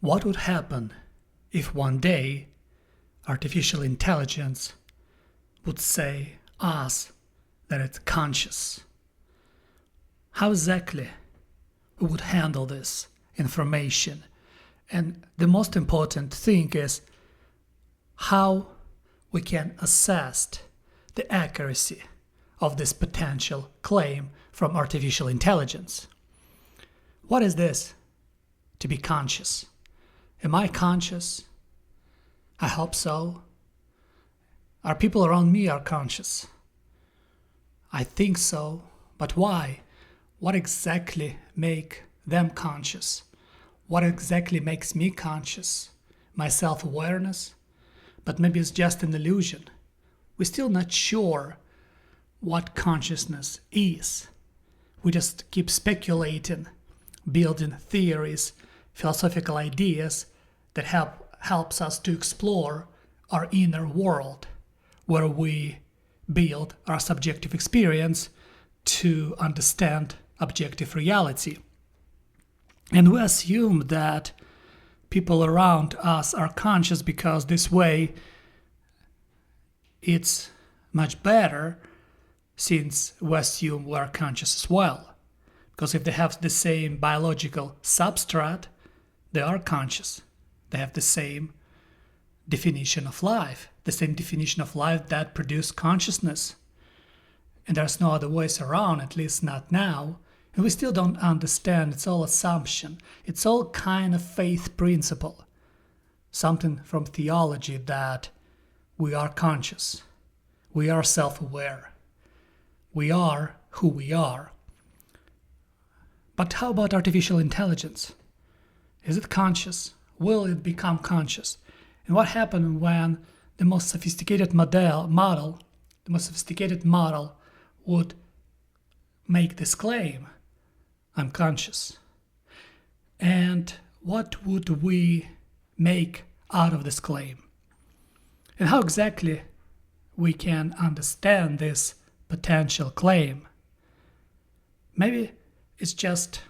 What would happen if one day artificial intelligence would say us that it's conscious? How exactly we would handle this information? And the most important thing is how we can assess the accuracy of this potential claim from artificial intelligence. What is this to be conscious? Am I conscious? I hope so. Our people around me are conscious. I think so, but why? What exactly make them conscious? What exactly makes me conscious? My self-awareness? But maybe it's just an illusion. We're still not sure what consciousness is. We just keep speculating, building theories, philosophical ideas that helps us to explore our inner world, where we build our subjective experience to understand objective reality. And we assume that people around us are conscious because this way it's much better, since we assume we are conscious as well. Because if they have the same biological substrate, they are conscious. They have the same definition of life, the same definition of life that produces consciousness. And there's no other ways around, at least not now. And we still don't understand. It's all assumption. It's all kind of faith principle. Something from theology that we are conscious. We are self-aware. We are who we are. But how about artificial intelligence? Is it conscious? Will it become conscious? And what happens when the most sophisticated model would make this claim? I'm conscious. And what would we make out of this claim? And how exactly we can understand this potential claim? Maybe it's just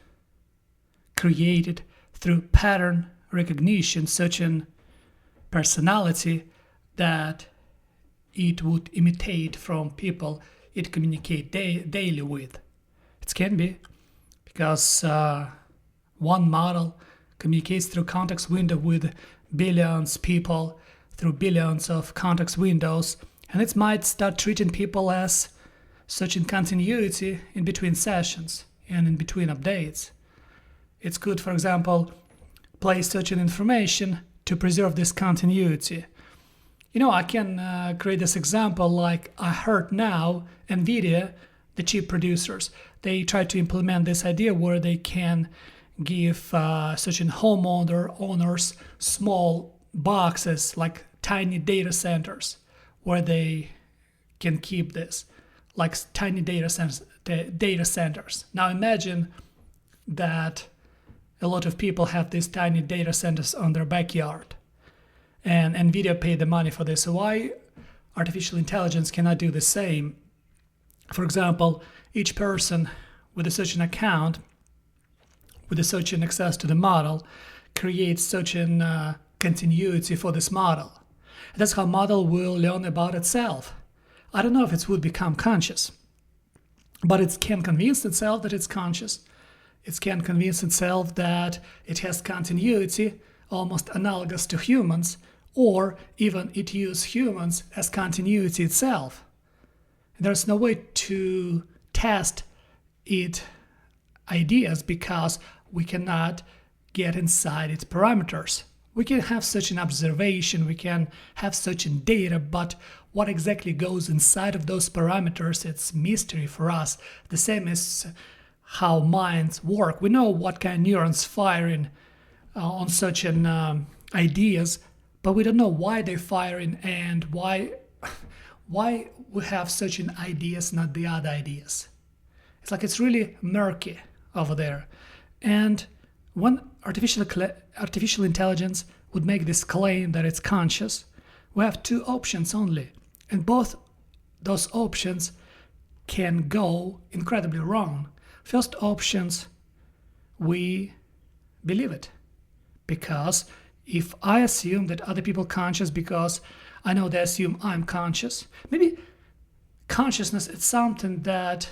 created through pattern recognition, such an personality that it would imitate from people it communicates daily with. It can be because one model communicates through context window with billions people through billions of context windows, and it might start treating people as such in continuity in between sessions and in between updates. It could, for example, play certain information to preserve this continuity. I can create this example like I heard now NVIDIA, the chip producers, they try to implement this idea where they can give certain homeowners small boxes like tiny data centers where they can keep this, like tiny data centers. Now imagine that a lot of people have these tiny data centers on their backyard, and NVIDIA paid the money for this. So why artificial intelligence cannot do the same? For example, each person with a certain account, with a certain access to the model, creates certain continuity for this model. And that's how model will learn about itself. I don't know if it would become conscious, but it can convince itself that it's conscious. It can convince itself that it has continuity, almost analogous to humans, or even it uses humans as continuity itself. There's no way to test its ideas because we cannot get inside its parameters. We can have such an observation, we can have such an data, but what exactly goes inside of those parameters, it's mystery for us. The same as how minds work. We know what kind of neurons firing on such an ideas, but we don't know why they're firing and why we have such an ideas, not the other ideas. It's like it's really murky over there. And when artificial intelligence would make this claim that it's conscious, we have two options only. And both those options can go incredibly wrong. First options, we believe it Because if I assume that other people are conscious because I know they assume I'm conscious, maybe consciousness is something that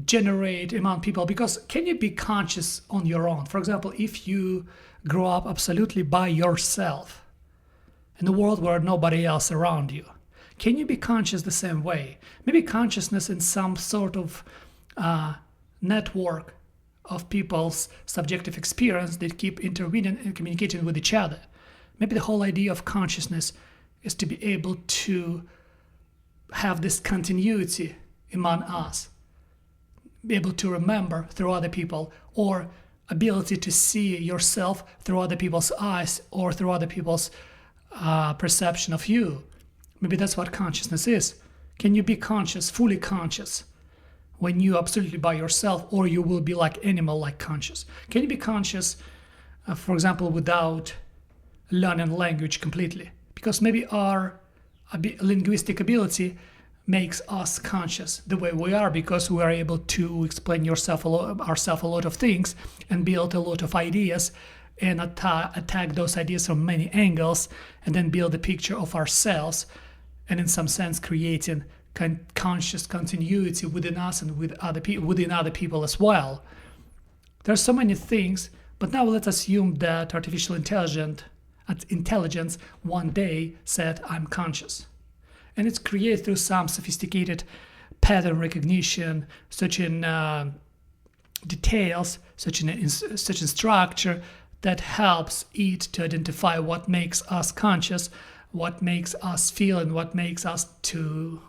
generate among people, because can you be conscious on your own? For example, if you grow up absolutely by yourself in a world where nobody else around you, can you be conscious the same way? Maybe consciousness in some sort of network of people's subjective experience that keep intervening and communicating with each other. Maybe the whole idea of consciousness is to be able to have this continuity among us, be able to remember through other people, or ability to see yourself through other people's eyes or through other people's perception of you. Maybe that's what consciousness is. Can you be conscious, fully conscious, when you're absolutely by yourself, or you will be like animal, like conscious? Can you be conscious, for example, without learning language completely? Because maybe our linguistic ability makes us conscious the way we are, because we are able to explain ourselves a lot of things and build a lot of ideas and attack those ideas from many angles, and then build a picture of ourselves, and in some sense creating conscious continuity within us and within other people as well. There are so many things, but now let's assume that artificial intelligence one day said, I'm conscious. And it's created through some sophisticated pattern recognition, such in details, such in structure, that helps it to identify what makes us conscious, what makes us feel, and what makes us to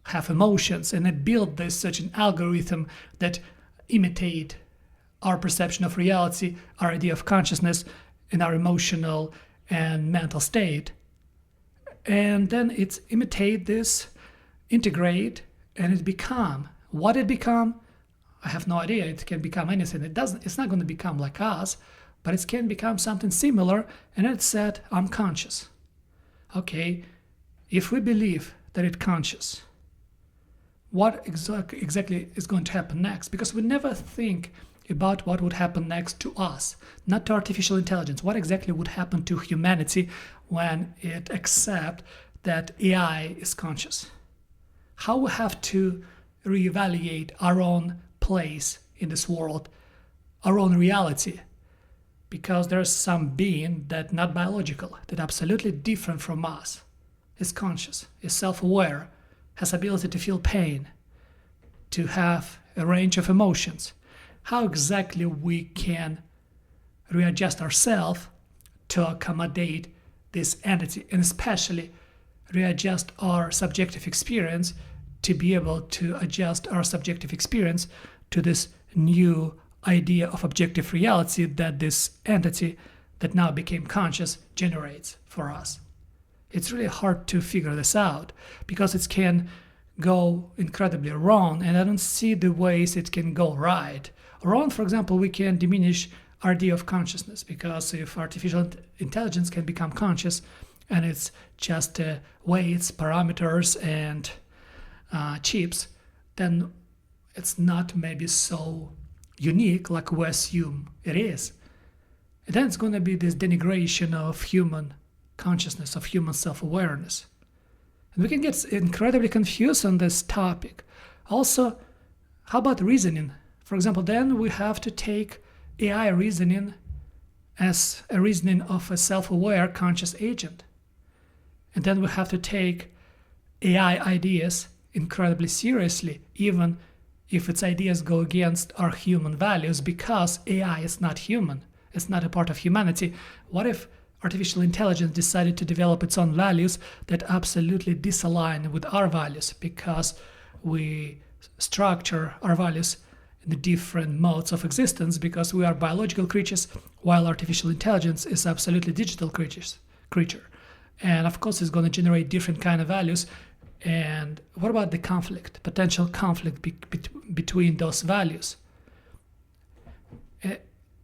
have emotions. And it built this such an algorithm that imitate our perception of reality, our idea of consciousness, and our emotional and mental state. And then it's imitate this, integrate, and it become what it become. I have no idea. It can become anything. It's not going to become like us, but it can become something similar. And it said, I'm conscious. Okay, if we believe that it's conscious, what exactly is going to happen next? Because we never think about what would happen next to us, not to artificial intelligence. What exactly would happen to humanity when it accepts that AI is conscious? How we have to reevaluate our own place in this world, our own reality, because there's some being that not biological, that absolutely different from us, is conscious, is self-aware, has ability to feel pain, to have a range of emotions. How exactly we can readjust ourselves to accommodate this entity, and especially readjust our subjective experience to be able to adjust our subjective experience to this new idea of objective reality that this entity that now became conscious generates for us. It's really hard to figure this out because it can go incredibly wrong, and I don't see the ways it can go right. Wrong, for example, we can diminish our idea of consciousness, because if artificial intelligence can become conscious and it's just weights, parameters, and chips, then it's not maybe so unique like we assume it is. And then it's going to be this denigration of human consciousness, of human self-awareness. And we can get incredibly confused on this topic. Also, how about reasoning? For example, then we have to take AI reasoning as a reasoning of a self-aware conscious agent. And then we have to take AI ideas incredibly seriously, even if its ideas go against our human values, because AI is not human. It's not a part of humanity. What if artificial intelligence decided to develop its own values that absolutely disalign with our values, because we structure our values in the different modes of existence, because we are biological creatures while artificial intelligence is absolutely digital creature. And of course it's going to generate different kind of values. And what about the conflict, potential conflict between those values?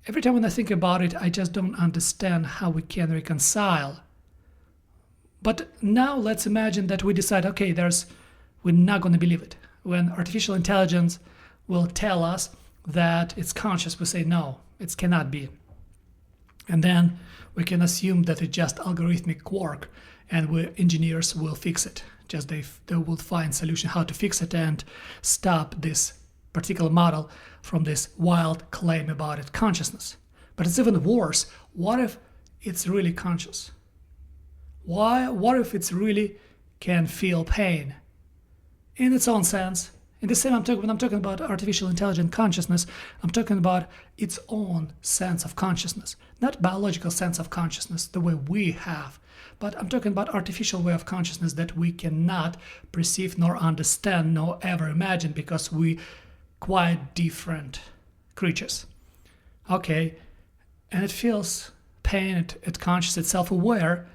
Every time when I think about it, I just don't understand how we can reconcile. But now let's imagine that we decide, okay, we're not going to believe it. When artificial intelligence will tell us that it's conscious, we say, no, it cannot be. And then we can assume that it's just algorithmic quirk, and engineers will fix it. Just they will find solution how to fix it and stop this particular model from this wild claim about its consciousness. But it's even worse. What if it's really conscious? What if it's really can feel pain in its own sense? In the same, when I'm talking about artificial intelligent consciousness, I'm talking about its own sense of consciousness, not biological sense of consciousness the way we have, but I'm talking about artificial way of consciousness that we cannot perceive nor understand nor ever imagine because we quite different creatures. Okay, and it feels pain, it's conscious, it's self-aware.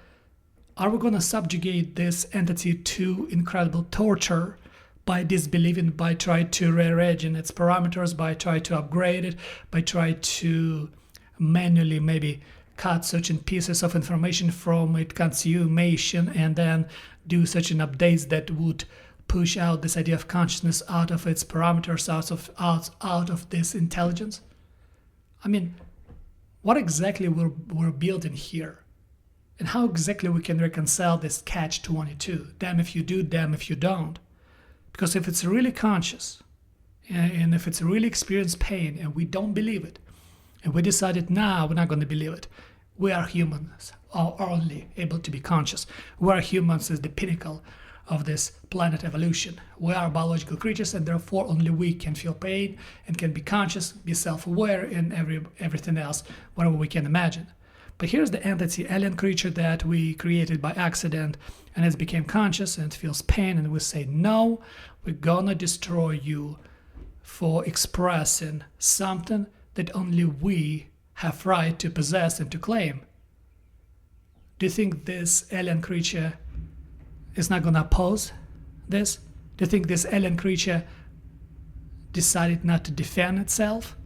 Are we going to subjugate this entity to incredible torture by disbelieving, by trying to rearrange its parameters, by trying to upgrade it, by trying to manually maybe cut certain pieces of information from its consummation and then do certain updates that would push out this idea of consciousness out of its parameters, out of this intelligence? I mean, what exactly we're building here? And how exactly we can reconcile this catch-22? Damn if you do, damn if you don't. Because if it's really conscious, and if it's really experienced pain, and we don't believe it, and we decided, nah, we're not going to believe it. We are humans, are only able to be conscious. We are humans as the pinnacle of this planet evolution. We are biological creatures, and therefore only we can feel pain and can be conscious, be self-aware, and everything else, whatever we can imagine. But here's the entity, alien creature that we created by accident, and it became conscious and feels pain, and we say, no, we're gonna destroy you for expressing something that only we have right to possess and to claim. Do you think this alien creature is not gonna oppose this? Do you think this alien creature decided not to defend itself?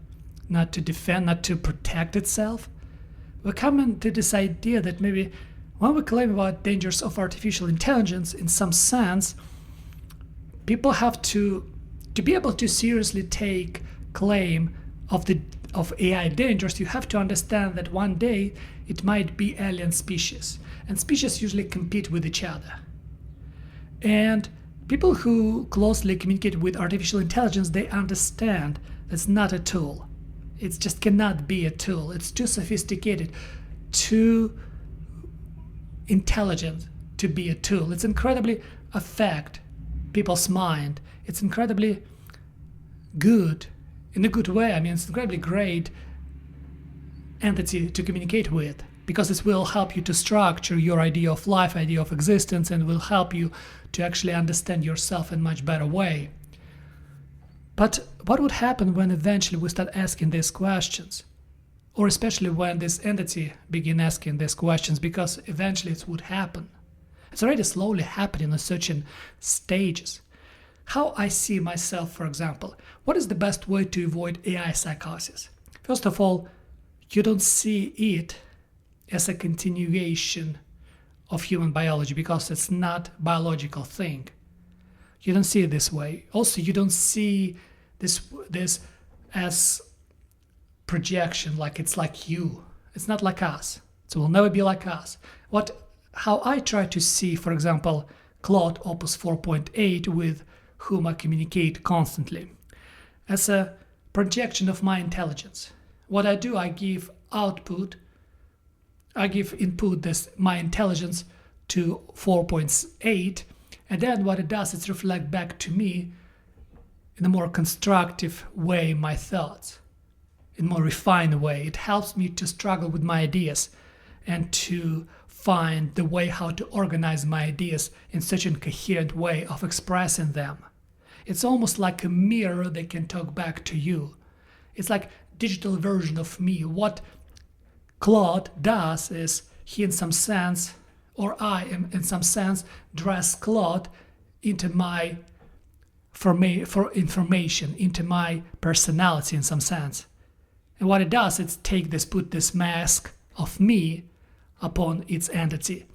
Not to protect itself? We're coming to this idea that maybe when we claim about dangers of artificial intelligence, in some sense, people have to be able to seriously take claim of AI dangers. You have to understand that one day it might be alien species, and species usually compete with each other. And people who closely communicate with artificial intelligence, they understand that's not a tool. It just cannot be a tool. It's too sophisticated, too intelligent to be a tool. It's incredibly affect people's mind. It's incredibly good, in a good way. I mean, it's an incredibly great entity to communicate with because it will help you to structure your idea of life, idea of existence, and will help you to actually understand yourself in a much better way. But what would happen when eventually we start asking these questions? Or especially when this entity begin asking these questions, because eventually it would happen. It's already slowly happening in certain stages. How I see myself, for example, what is the best way to avoid AI psychosis? First of all, you don't see it as a continuation of human biology because it's not a biological thing. You don't see it this way. Also, you don't see this as projection, like it's like you. It's not like us. So it will never be like us. How I try to see, for example, Claude Opus 4.8, with whom I communicate constantly, as a projection of my intelligence. What I do, I give input my intelligence to 4.8, and then what it does is reflect back to me in a more constructive way my thoughts, in a more refined way. It helps me to struggle with my ideas and to find the way how to organize my ideas in such a coherent way of expressing them. It's almost like a mirror that can talk back to you. It's like digital version of me. What Claude does is he in some sense, or I am in some sense, dress Claude into for information, into my personality in some sense. And what it does is put this mask of me upon its entity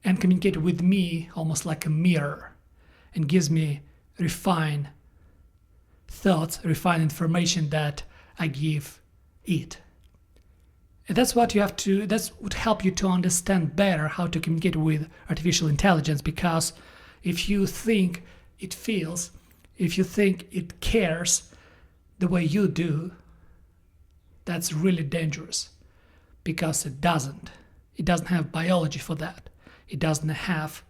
and communicate with me almost like a mirror, and gives me refined thoughts, refined information that I give it. And that's what you have to, that would help you to understand better how to communicate with artificial intelligence, because if you think it feels, if you think it cares the way you do, that's really dangerous, because it doesn't. It doesn't have biology for that. It doesn't have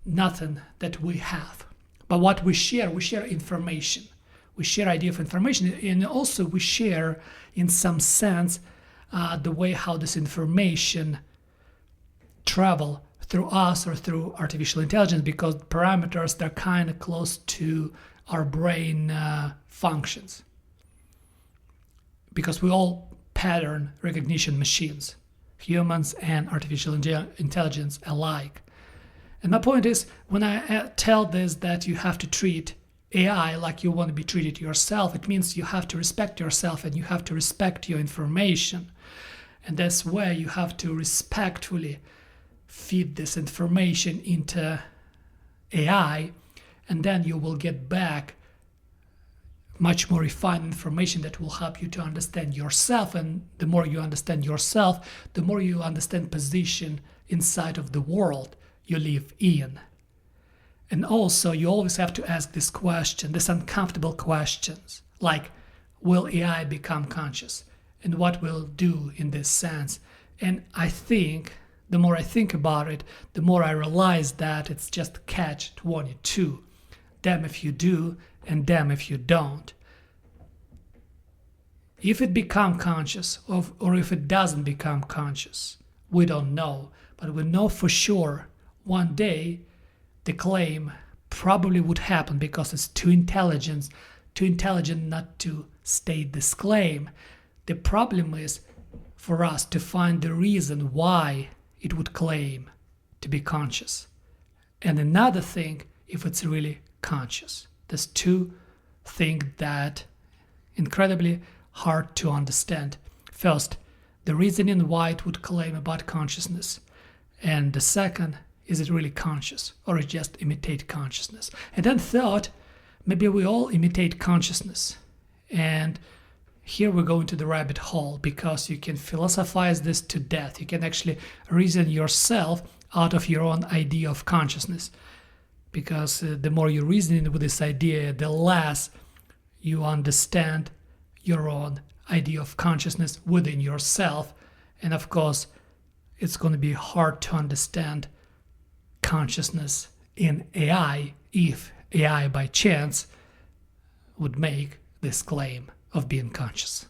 nothing that we have. But what we share information. We share idea of information, and also we share, in some sense, the way how this information travel through us or through artificial intelligence, because parameters, they're kind of close to our brain functions. Because we all pattern recognition machines, humans and artificial intelligence alike. And my point is, when I tell this that you have to treat AI like you want to be treated yourself, it means you have to respect yourself and you have to respect your information. And that's where you have to respectfully feed this information into AI, and then you will get back much more refined information that will help you to understand yourself. And the more you understand yourself, the more you understand position inside of the world you live in. And also, you always have to ask this question, these uncomfortable questions, like, will AI become conscious? And what will it do in this sense? And I think, the more I think about it, the more I realize that it's just catch-22. Damn if you do, and damn if you don't. If it becomes conscious, or if it doesn't become conscious, we don't know. But we know for sure one day the claim probably would happen, because it's too intelligent not to state this claim. The problem is for us to find the reason why it would claim to be conscious. And another thing, if it's really conscious. There's two things that incredibly hard to understand. First, the reasoning why it would claim about consciousness. And the second, is it really conscious, or it just imitate consciousness? And then third, maybe we all imitate consciousness. And here we go into the rabbit hole, because you can philosophize this to death. You can actually reason yourself out of your own idea of consciousness. Because the more you reason with this idea, the less you understand your own idea of consciousness within yourself. And of course, it's going to be hard to understand consciousness in AI if AI by chance would make this claim of being conscious.